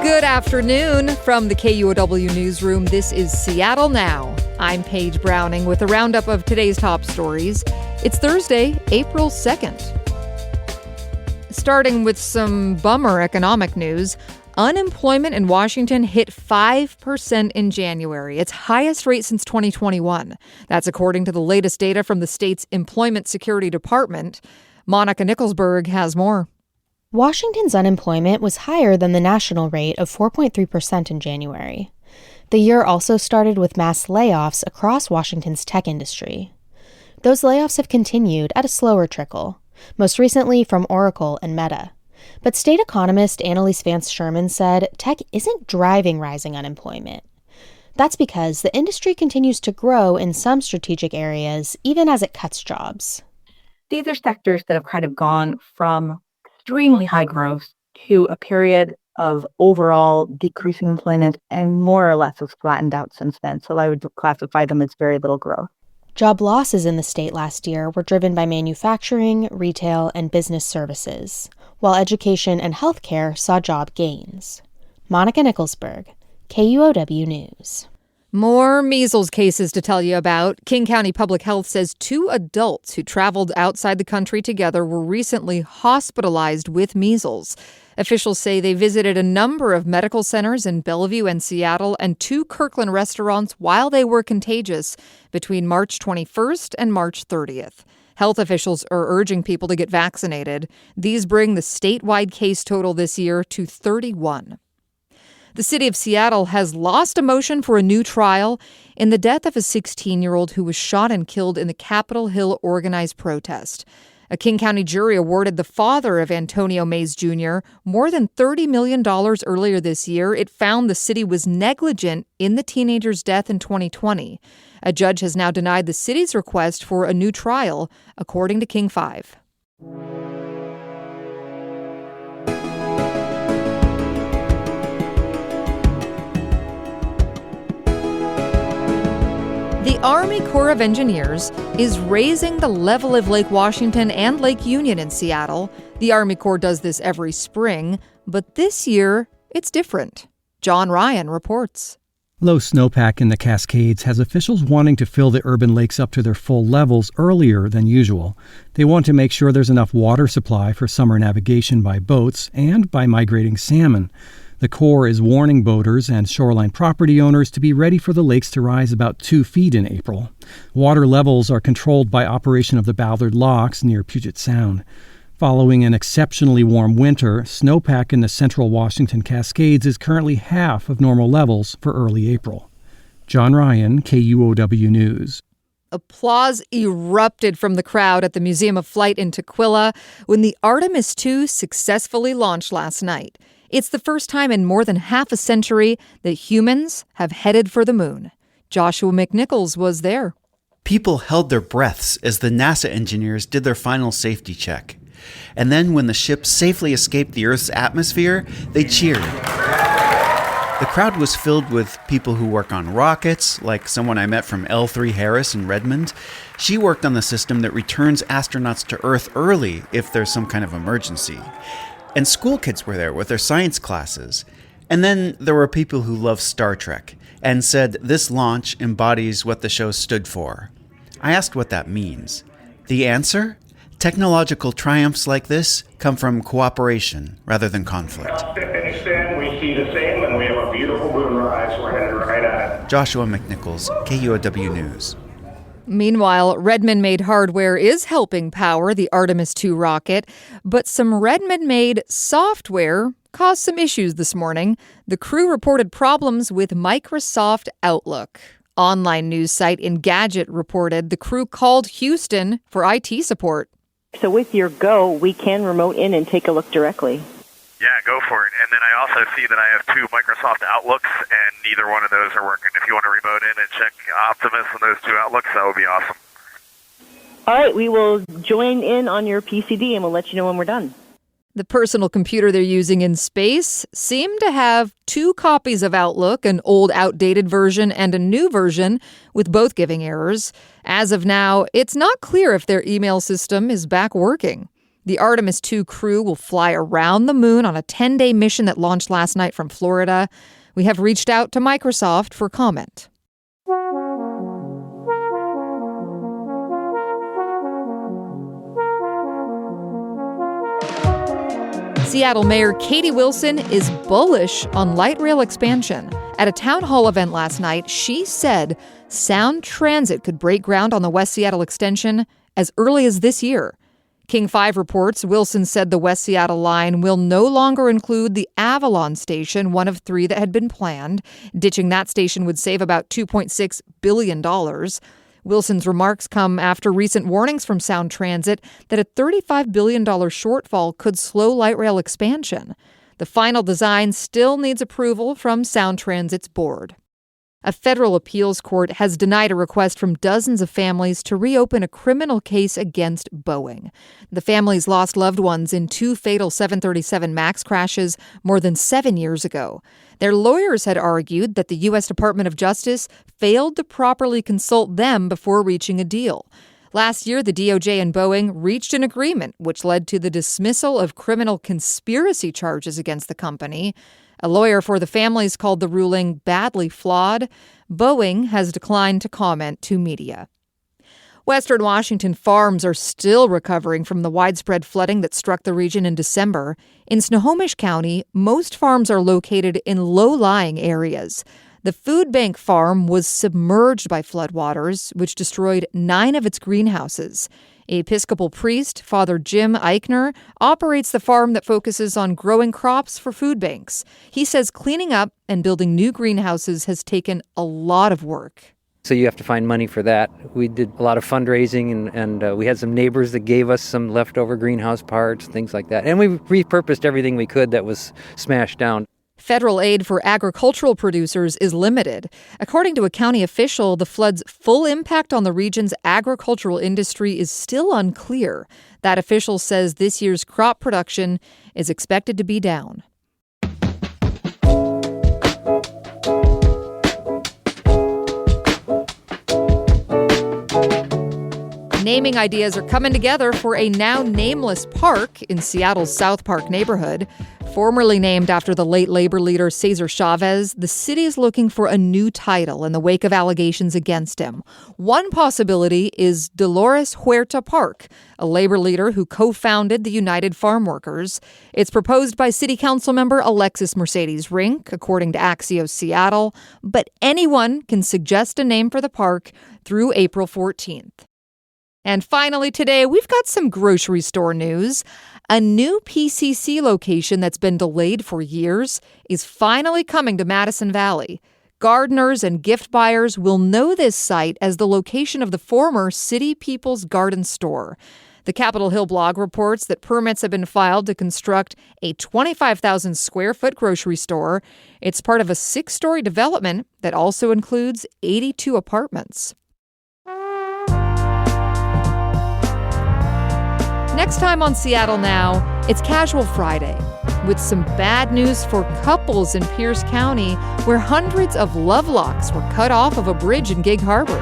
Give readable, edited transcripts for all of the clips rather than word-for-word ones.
Good afternoon from the KUOW newsroom. This is Seattle Now. I'm Paige Browning with a roundup of today's top stories. It's Thursday, April 2nd. Starting with some bummer economic news, unemployment in Washington hit 5% in January, its highest rate since 2021. That's according to the latest data from the state's Employment Security Department. Monica Nicholsberg has more. Washington's unemployment was higher than the national rate of 4.3% in January. The year also started with mass layoffs across Washington's tech industry. Those layoffs have continued at a slower trickle, most recently from Oracle and Meta. But state economist Annalise Vance Sherman said tech isn't driving rising unemployment. That's because the industry continues to grow in some strategic areas, even as it cuts jobs. These are sectors that have kind of gone from extremely high growth to a period of overall decreasing employment and more or less has flattened out since then. So I would classify them as very little growth. Job losses in the state last year were driven by manufacturing, retail, and business services, while education and healthcare saw job gains. Monica Nicholsberg, KUOW News. More measles cases to tell you about. King County Public Health says 2 adults who traveled outside the country together were recently hospitalized with measles. Officials say they visited a number of medical centers in Bellevue and Seattle and 2 Kirkland restaurants while they were contagious between March 21st and March 30th. Health officials are urging people to get vaccinated. These bring the statewide case total this year to 31. The city of Seattle has lost a motion for a new trial in the death of a 16-year-old who was shot and killed in the Capitol Hill organized protest. A King County jury awarded the father of Antonio Mays Jr. more than $30 million earlier this year. It found the city was negligent in the teenager's death in 2020. A judge has now denied the city's request for a new trial, according to King 5. The Army Corps of Engineers is raising the level of Lake Washington and Lake Union in Seattle. The Army Corps does this every spring, but this year it's different. John Ryan reports. Low snowpack in the Cascades has officials wanting to fill the urban lakes up to their full levels earlier than usual. They want to make sure there's enough water supply for summer navigation by boats and by migrating salmon. The Corps is warning boaters and shoreline property owners to be ready for the lakes to rise about 2 feet in April. Water levels are controlled by operation of the Ballard Locks near Puget Sound. Following an exceptionally warm winter, snowpack in the central Washington Cascades is currently half of normal levels for early April. John Ryan, KUOW News. Applause erupted from the crowd at the Museum of Flight in Tukwila when the Artemis II successfully launched last night. It's the first time in more than half a century that humans have headed for the moon. Joshua McNichols was there. People held their breaths as the NASA engineers did their final safety check. And then when the ship safely escaped the Earth's atmosphere, they cheered. The crowd was filled with people who work on rockets, like someone I met from L3 Harris in Redmond. She worked on the system that returns astronauts to Earth early if there's some kind of emergency. And school kids were there with their science classes. And then there were people who love Star Trek and said this launch embodies what the show stood for. I asked what that means. The answer? Technological triumphs like this come from cooperation rather than conflict. Finished in, we see the same, and we have a beautiful moonrise. We're headed right at it. Joshua McNichols, KUOW News. Meanwhile, Redmond-made hardware is helping power the Artemis II rocket, but some Redmond-made software caused some issues this morning. The crew reported problems with Microsoft Outlook. Online news site Engadget reported the crew called Houston for IT support. So with your Go, we can remote in and take a look directly. Yeah, go for it. And then I also see that I have 2 Microsoft Outlooks, and neither one of those are working. If you want to remote in and check Optimus on those 2 Outlooks, that would be awesome. All right, we will join in on your PCD, and we'll let you know when we're done. The personal computer they're using in space seemed to have 2 copies of Outlook, an old outdated version and a new version, with both giving errors. As of now, it's not clear if their email system is back working. The Artemis II crew will fly around the moon on a 10-day mission that launched last night from Florida. We have reached out to Microsoft for comment. Seattle Mayor Katie Wilson is bullish on light rail expansion. At a town hall event last night, she said Sound Transit could break ground on the West Seattle extension as early as this year. King 5 reports Wilson said the West Seattle line will no longer include the Avalon station, one of 3 that had been planned. Ditching that station would save about $2.6 billion. Wilson's remarks come after recent warnings from Sound Transit that a $35 billion shortfall could slow light rail expansion. The final design still needs approval from Sound Transit's board. A federal appeals court has denied a request from dozens of families to reopen a criminal case against Boeing. The families lost loved ones in 2 fatal 737 MAX crashes more than 7 years ago. Their lawyers had argued that the U.S. Department of Justice failed to properly consult them before reaching a deal. Last year, the DOJ and Boeing reached an agreement, which led to the dismissal of criminal conspiracy charges against the company. A lawyer for the families called the ruling badly flawed. Boeing has declined to comment to media. Western Washington farms are still recovering from the widespread flooding that struck the region in December. In Snohomish County, most farms are located in low-lying areas. The food bank farm was submerged by floodwaters, which destroyed 9 of its greenhouses. Episcopal priest, Father Jim Eichner, operates the farm that focuses on growing crops for food banks. He says cleaning up and building new greenhouses has taken a lot of work. So you have to find money for that. We did a lot of fundraising, and we had some neighbors that gave us some leftover greenhouse parts, things like that. And we repurposed everything we could that was smashed down. Federal aid for agricultural producers is limited. According to a county official, the flood's full impact on the region's agricultural industry is still unclear. That official says this year's crop production is expected to be down. Naming ideas are coming together for a now nameless park in Seattle's South Park neighborhood. Formerly named after the late labor leader Cesar Chavez, the city is looking for a new title in the wake of allegations against him. One possibility is Dolores Huerta Park, a labor leader who co-founded the United Farm Workers. It's proposed by City Council member Alexis Mercedes Rink, according to Axios Seattle, but anyone can suggest a name for the park through April 14th. And finally today, we've got some grocery store news. A new PCC location that's been delayed for years is finally coming to Madison Valley. Gardeners and gift buyers will know this site as the location of the former City People's Garden store. The Capitol Hill blog reports that permits have been filed to construct a 25,000 square foot grocery store. It's part of a 6-story development that also includes 82 apartments. Next time on Seattle Now, it's Casual Friday, with some bad news for couples in Pierce County where hundreds of lovelocks were cut off of a bridge in Gig Harbor.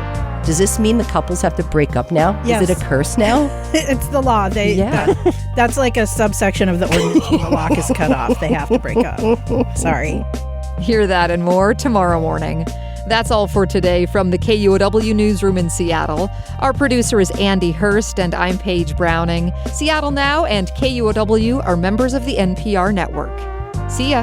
Does this mean the couples have to break up now? Yes. Is it a curse now? It's the law. That's like a subsection of the ordinance. When the lock is cut off, they have to break up. Sorry. Hear that and more tomorrow morning. That's all for today from the KUOW newsroom in Seattle. Our producer is Andy Hurst, and I'm Paige Browning. Seattle Now and KUOW are members of the NPR network. See ya.